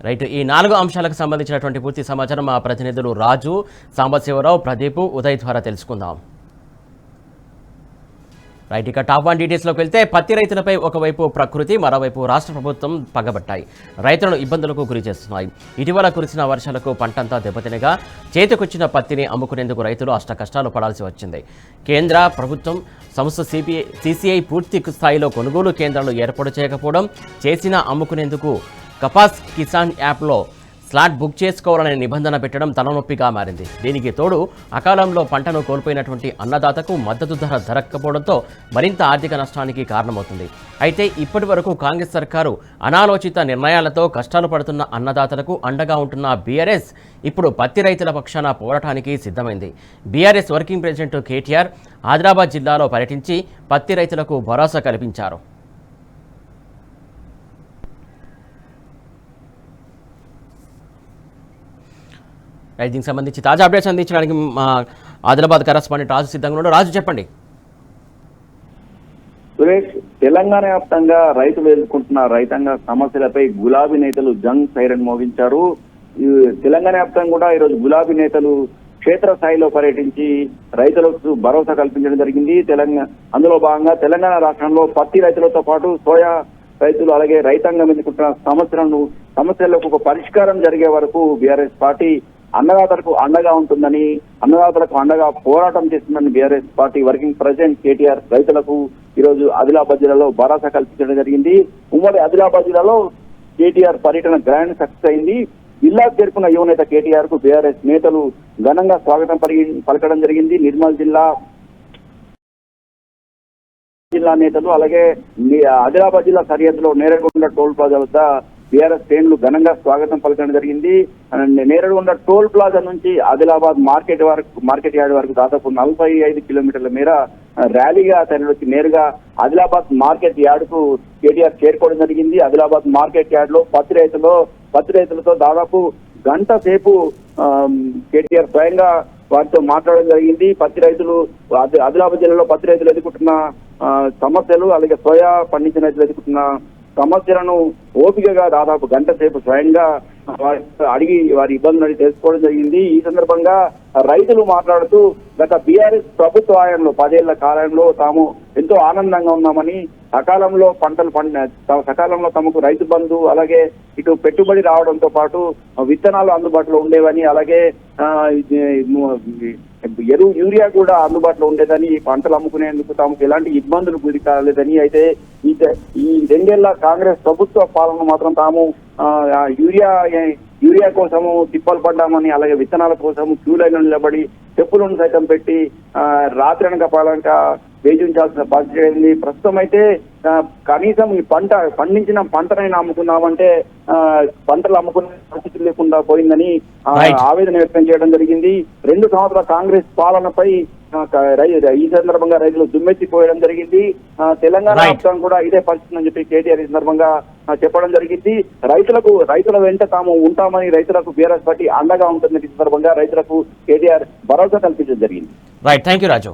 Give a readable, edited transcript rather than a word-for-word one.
Right. ఈ 4 అంశాలకు సంబంధించినటువంటి పూర్తి సమాచారం మా ప్రతినిధులు రాజు, సాంబశివరావు, ప్రదీప్, ఉదయ్ ద్వారా తెలుసుకుందాం. రైట్. ఇక టాప్ 1 డీటెయిల్స్లోకి వెళ్తే పత్తి రైతులపై ఒకవైపు ప్రకృతి, మరోవైపు రాష్ట్ర ప్రభుత్వం పగబట్టాయి. రైతులను ఇబ్బందులకు గురి చేస్తున్నాయి. ఇటీవల కురిసిన వర్షాలకు పంటంతా దెబ్బతినగా చేతికొచ్చిన పత్తిని అమ్ముకునేందుకు రైతులు అష్ట కష్టాలు పడాల్సి వచ్చింది. కేంద్ర ప్రభుత్వం సంస్థ సిసిఐ పూర్తి స్థాయిలో కొనుగోలు కేంద్రాలు ఏర్పాటు చేయకపోవడం, చేసిన అమ్ముకునేందుకు కపాస్ కిసాన్ యాప్లో స్లాట్ బుక్ చేసుకోవాలనే నిబంధన పెట్టడం తలనొప్పిగా మారింది. దీనికి తోడు అకాలంలో పంటను కోల్పోయినటువంటి అన్నదాతకు మద్దతు ధర దొరక్కపోవడంతో మరింత ఆర్థిక నష్టానికి కారణమవుతుంది. అయితే ఇప్పటి వరకు కాంగ్రెస్ సర్కారు అనాలోచిత నిర్ణయాలతో కష్టాలు పడుతున్న అన్నదాతలకు అండగా ఉంటున్న బీఆర్ఎస్ ఇప్పుడు పత్తి రైతుల పక్షాన పోరాటానికి సిద్ధమైంది. BRS working president KTR Adilabad జిల్లాలో పర్యటించి పత్తి రైతులకు భరోసా కల్పించారు. దీనికి సంబంధించి తాజా అప్డేట్స్ అందించడానికి మా ఆదిలాబాద్ కరెస్పాండెంట్ రాజు సిద్ధంగా ఉన్నాడు. రాజు, చెప్పండి. సురేష్, తెలంగాణ వ్యాప్తంగా రైతులు ఎదుర్కొంటున్న రైతాంగ సమస్యలపై గులాబీ నేతలు జంగ్ సైరన్ మోగించారు. తెలంగాణ వ్యాప్తంగా కూడా ఈరోజు గులాబీ నేతలు క్షేత్రస్థాయిలో పర్యటించి రైతులకు భరోసా కల్పించడం జరిగింది. అందులో భాగంగా తెలంగాణ రాష్ట్రంలో పత్తి రైతులతో పాటు సోయా రైతులు అలాగే రైతాంగం ఎదుర్కొంటున్న సమస్యలకు ఒక పరిష్కారం జరిగే వరకు బీఆర్ఎస్ పార్టీ అన్నదాతలకు అండగా ఉంటుందని, అన్నదాతలకు అండగా పోరాటం చేస్తుందని BRS party working president KTR రైతులకు ఈరోజు ఆదిలాబాద్ జిల్లాలో భరోసా కల్పించడం జరిగింది. ఉమ్మడి ఆదిలాబాద్ జిల్లాలో కేటీఆర్ పర్యటన గ్రాండ్ సక్సెస్ అయింది. జిల్లాకు చేరుకున్న యువనేత కేటీఆర్ కు బీఆర్ఎస్ నేతలు ఘనంగా స్వాగతం పలకడం జరిగింది. నిర్మల్ జిల్లా నేతలు అలాగే ఆదిలాబాద్ జిల్లా సరిహద్దులో నేరగొండ టోల్ ప్లాజా వద్ద బీఆర్ఎస్ శ్రేణులు ఘనంగా స్వాగతం పలకడం జరిగింది. నేరగొండ టోల్ ప్లాజా నుంచి ఆదిలాబాద్ మార్కెట్ యార్డ్ వరకు దాదాపు 45 కిలోమీటర్ల మేర ర్యాలీగా తరలివచ్చి నేరుగా ఆదిలాబాద్ మార్కెట్ యార్డ్ కు కేటీఆర్ చేరుకోవడం జరిగింది. ఆదిలాబాద్ మార్కెట్ యార్డ్ లో పత్తి రైతులతో దాదాపు గంట సేపు కేటీఆర్ స్వయంగా వారితో మాట్లాడడం జరిగింది. ఆదిలాబాద్ జిల్లాలో పత్తి రైతులు ఎదుర్కొంటున్న సమస్యలు అలాగే సోయా పండించిన రైతులు ఎదుర్కొంటున్న సమస్యలను ఓపికగా దాదాపు గంట సేపు స్వయంగా అడిగి వారి ఇబ్బందులు తెలుసుకోవడం జరిగింది. ఈ సందర్భంగా రైతులు మాట్లాడుతూ గత బీఆర్ఎస్ ప్రభుత్వ హయాంలో 10 ఏళ్ల కాలంలో తాము ఎంతో ఆనందంగా ఉన్నామని, సకాలంలో తమకు రైతు బంధు అలాగే ఇటు పెట్టుబడి రావడంతో పాటు విత్తనాలు అందుబాటులో ఉండేవని, అలాగే యూరియా కూడా అందుబాటులో ఉండేదని, పంటలు అమ్ముకునేందుకు తమకు ఎలాంటి ఇబ్బందులు గురి కాలేదని, అయితే ఈ 2 ఏళ్ల కాంగ్రెస్ ప్రభుత్వ పాలన మాత్రం తాము యూరియా కోసము తిప్పలు పడ్డామని, అలాగే విత్తనాల కోసము క్యూ లైన్లో నిలబడి చెప్పులను సైతం పెట్టి రాత్రి అనక పాలనక వేచి ఉంచాల్సిన పరిస్థితి అయింది. ప్రస్తుతం అయితే కనీసం ఈ పండించిన పంటనైనా అమ్ముకున్నామంటే పంటలు అమ్ముకునే పరిస్థితి లేకుండా పోయిందని ఆవేదన వ్యక్తం చేయడం జరిగింది. 2 సంవత్సరాల కాంగ్రెస్ పాలనపై ఈ సందర్భంగా రైతులు దుమ్మెత్తిపోయడం జరిగింది. తెలంగాణ రాష్ట్రం కూడా ఇదే పరిస్థితి అని చెప్పి కేటీఆర్ ఈ సందర్భంగా చెప్పడం జరిగింది. రైతుల వెంట తాము ఉంటామని, రైతులకు బీఆర్ఎస్ పార్టీ అండగా ఉంటుందని ఈ సందర్భంగా రైతులకు కేటీఆర్ భరోసా కల్పించడం జరిగింది. రైట్. Thank you Raju.